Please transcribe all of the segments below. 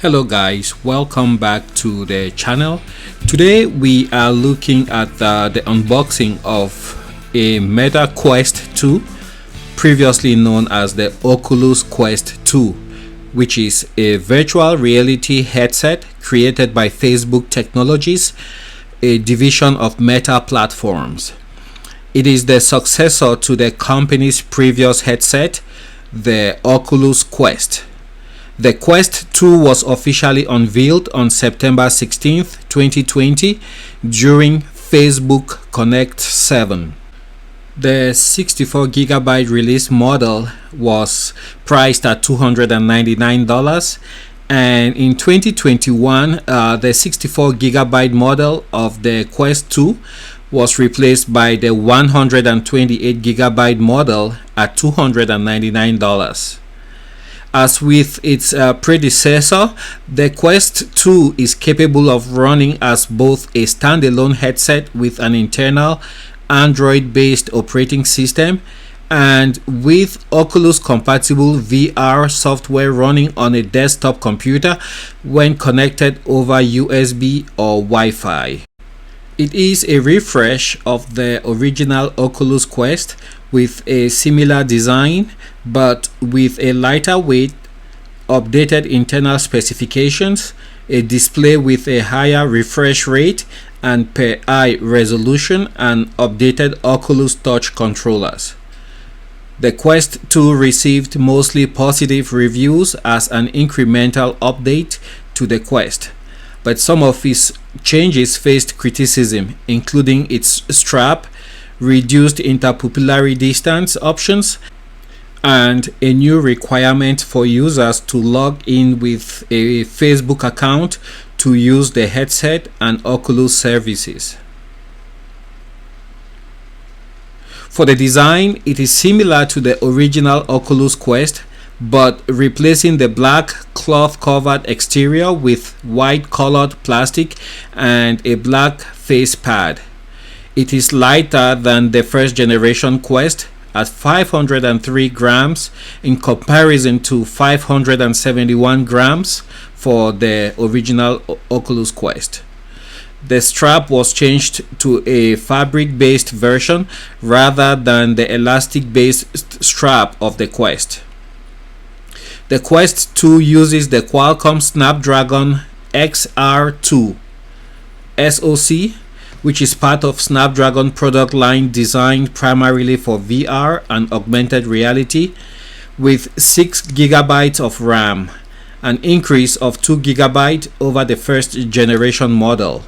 Hello guys, welcome back to the channel. Today we are looking at the unboxing of a Meta Quest 2, previously known as the Oculus Quest 2, which is a virtual reality headset created by Facebook Technologies, a division of Meta Platforms. It is the successor to the company's previous headset, the Oculus Quest. The Quest 2 was officially unveiled on September 16, 2020 during Facebook Connect 7. The 64GB release model was priced at $299, and in 2021 the 64GB model of the Quest 2 was replaced by the 128GB model at $299. As with its predecessor, the Quest 2 is capable of running as both a standalone headset with an internal Android-based operating system and with Oculus-compatible VR software running on a desktop computer when connected over USB or Wi-Fi. It is a refresh of the original Oculus Quest with a similar design, but with a lighter weight, updated internal specifications, a display with a higher refresh rate and per eye resolution, and updated Oculus Touch controllers. The Quest 2 received mostly positive reviews as an incremental update to the Quest, but some of its changes faced criticism, including its strap, reduced interpupillary distance options, and a new requirement for users to log in with a Facebook account to use the headset and Oculus services. For the design, it is similar to the original Oculus Quest, but replacing the black cloth-covered exterior with white-colored plastic and a black face pad. It is lighter than the first generation Quest at 503 grams in comparison to 571 grams for the original Oculus Quest. The strap was changed to a fabric-based version rather than the elastic-based strap of the Quest. The Quest 2 uses the Qualcomm Snapdragon XR2 SoC, which is part of Snapdragon product line designed primarily for VR and augmented reality, with 6GB of RAM, an increase of 2GB over the first generation model.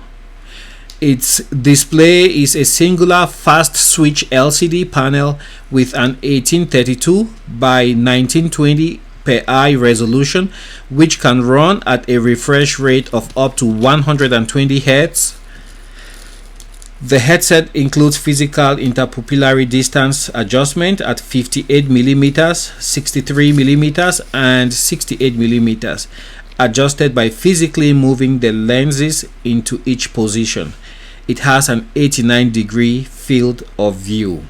Its display is a singular fast switch LCD panel with an 1832 by 1920 per eye resolution, which can run at a refresh rate of up to 120 Hz. The headset includes physical interpupillary distance adjustment at 58mm, 63mm, and 68mm, adjusted by physically moving the lenses into each position. It has an 89-degree field of view.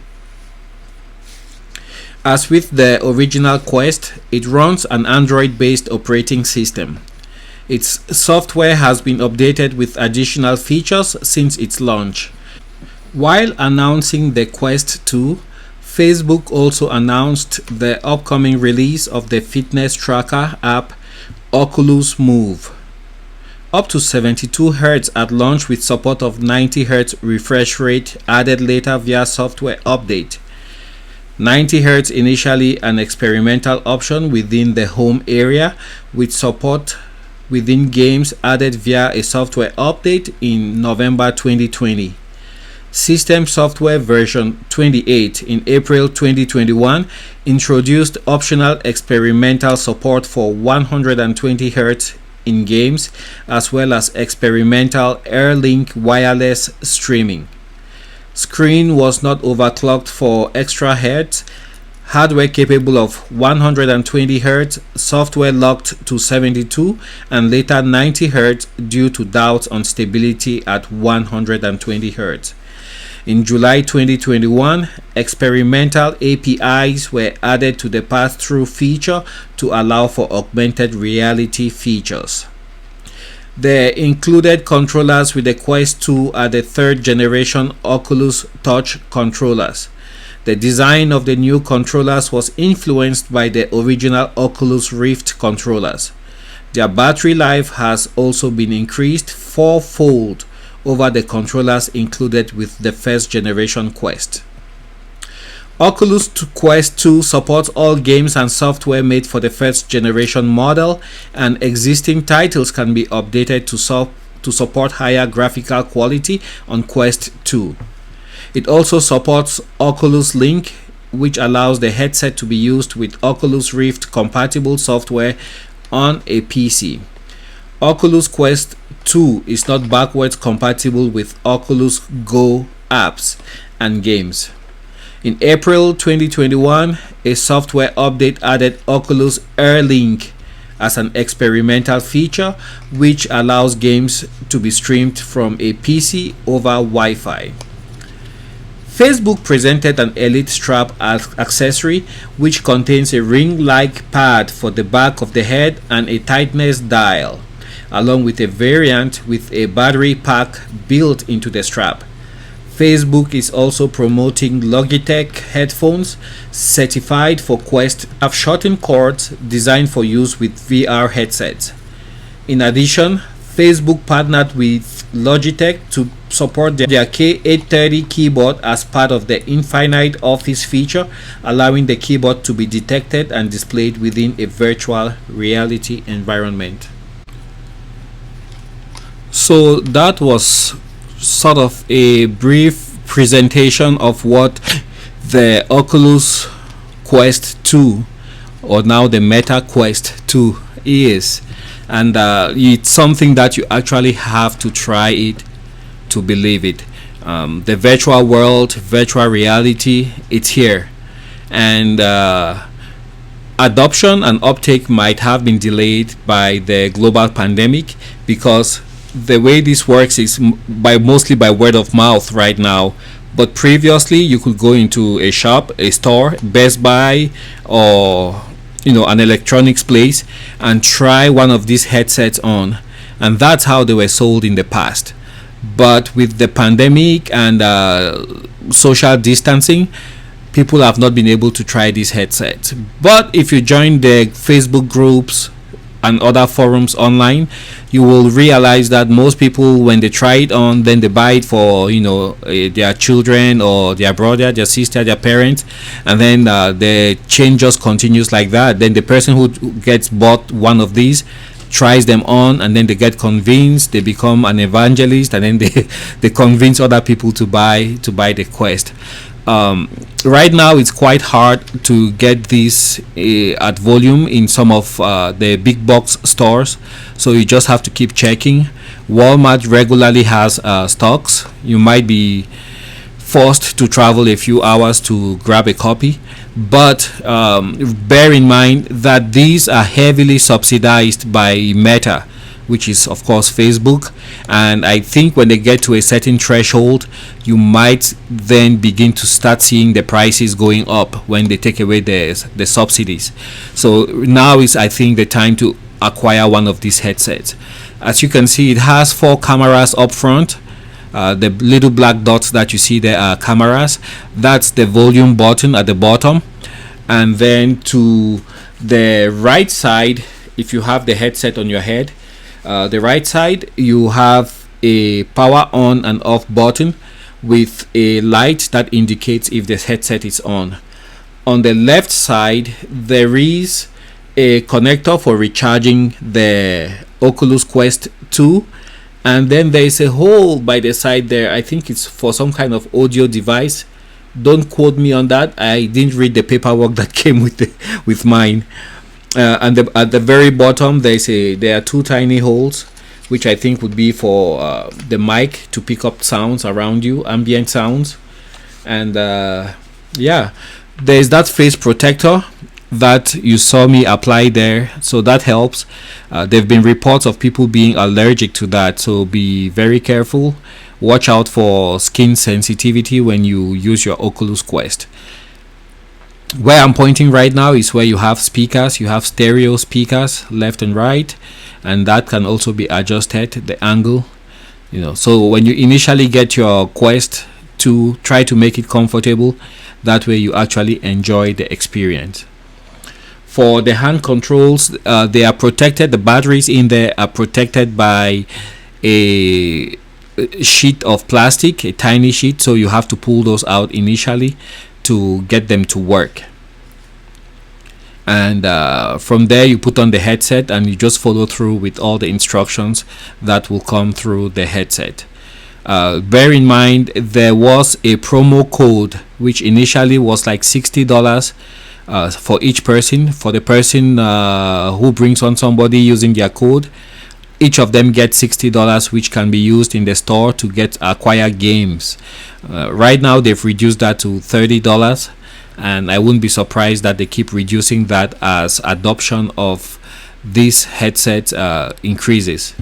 As with the original Quest, it runs an Android-based operating system. Its software has been updated with additional features since its launch. While announcing the Quest 2, Facebook also announced the upcoming release of the fitness tracker app Oculus Move. Up to 72 Hz at launch with support of 90 Hz refresh rate added later via software update. 90 Hz initially an experimental option within the home area, with support within games added via a software update in November 2020. System software version 28 in April 2021 introduced optional experimental support for 120 Hz in games, as well as experimental AirLink wireless streaming. Screen was not overclocked for extra Hz. Hardware capable of 120 Hz, software locked to 72 and later 90 Hz due to doubts on stability at 120 Hz. In July 2021, experimental APIs were added to the pass-through feature to allow for augmented reality features. The included controllers with the Quest 2 are the third generation Oculus Touch controllers. The design of the new controllers was influenced by the original Oculus Rift controllers. Their battery life has also been increased fourfold over the controllers included with the first generation Quest. Oculus Quest 2 supports all games and software made for the first generation model, and existing titles can be updated to support higher graphical quality on Quest 2. It also supports Oculus Link, which allows the headset to be used with Oculus Rift compatible software on a PC. Oculus Quest 2 is not backwards compatible with Oculus Go apps and games. In April 2021, a software update added Oculus Air Link as an experimental feature, which allows games to be streamed from a PC over Wi-Fi. Facebook presented an Elite strap accessory which contains a ring-like pad for the back of the head and a tightness dial, along with a variant with a battery pack built into the strap. Facebook is also promoting Logitech headphones certified for Quest have shortened cords designed for use with VR headsets. In addition, Facebook partnered with Logitech to support their K830 keyboard as part of the Infinite Office feature, allowing the keyboard to be detected and displayed within a virtual reality environment. So that was sort of a brief presentation of what the Oculus Quest 2, or now the Meta Quest 2, is. And it's something that you actually have to try it to believe it. The virtual world, virtual reality, it's here, and adoption and uptake might have been delayed by the global pandemic, because the way this works is mostly by word of mouth right now. But previously you could go into a shop, a store, Best Buy, or an electronics place, and try one of these headsets on, and that's how they were sold in the past. But with the pandemic and social distancing, people have not been able to try these headsets. But if you join the Facebook groups and other forums online, you will realize that most people, when they try it on, then they buy it for their children or their brother, their sister, their parents, and then the chain just continues like that. Then the person who gets bought one of these tries them on, and then they get convinced, they become an evangelist, and then they convince other people to buy the Quest. Right now it's quite hard to get this at volume in some of the big box stores, so you just have to keep checking. Walmart regularly has stocks. You might be forced to travel a few hours to grab a copy, but bear in mind that these are heavily subsidized by Meta, which is of course Facebook, and I think when they get to a certain threshold, you might then begin to start seeing the prices going up when they take away the subsidies. So now is, I think, the time to acquire one of these headsets. As you can see, it has 4 cameras up front. The little black dots that you see there are cameras. That's the volume button at the bottom, and then to the right side, if you have the headset on your head, the right side, you have a power on and off button with a light that indicates if the headset is on. On the left side, there is a connector for recharging the Oculus Quest 2, and then there is a hole by the side there. I think it's for some kind of audio device. Don't quote me on that. I didn't read the paperwork that came with mine. And at the very bottom, there are 2 tiny holes, which I think would be for the mic to pick up sounds around you, ambient sounds. And yeah, there's that face protector that you saw me apply there, so that helps. There have been reports of people being allergic to that, so be very careful. Watch out for skin sensitivity when you use your Oculus Quest. Where I'm pointing right now is where you have speakers. You have stereo speakers left and right, and that can also be adjusted, the angle, so when you initially get your Quest to try to make it comfortable, that way you actually enjoy the experience. For the hand controls, they are protected. The batteries in there are protected by a sheet of plastic, a tiny sheet, so you have to pull those out initially to get them to work. And from there you put on the headset and you just follow through with all the instructions that will come through the headset. Bear in mind there was a promo code which initially was like $60 for each person. For the person who brings on somebody using their code, each of them gets $60, which can be used in the store to acquire games. Right now they've reduced that to $30, and I wouldn't be surprised that they keep reducing that as adoption of this headset increases.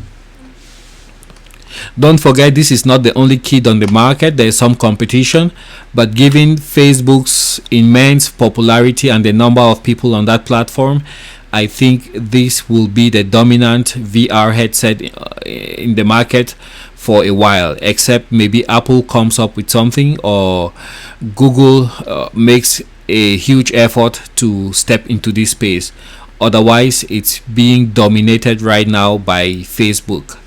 Don't forget, this is not the only kid on the market. There is some competition, but given Facebook's immense popularity and the number of people on that platform, I think this will be the dominant VR headset in the market for a while, except maybe Apple comes up with something, or Google makes a huge effort to step into this space. Otherwise, it's being dominated right now by Facebook.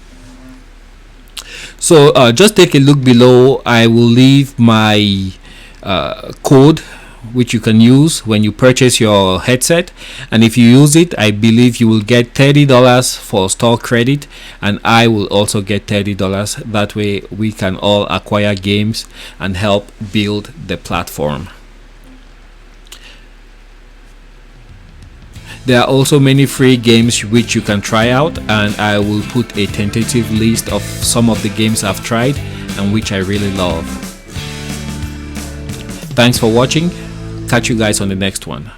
So just take a look below. I will leave my code which you can use when you purchase your headset, and if you use it, I believe you will get $30 for store credit, and I will also get $30. That way we can all acquire games and help build the platform. There are also many free games which you can try out, and I will put a tentative list of some of the games I've tried and which I really love. Thanks for watching. Catch you guys on the next one.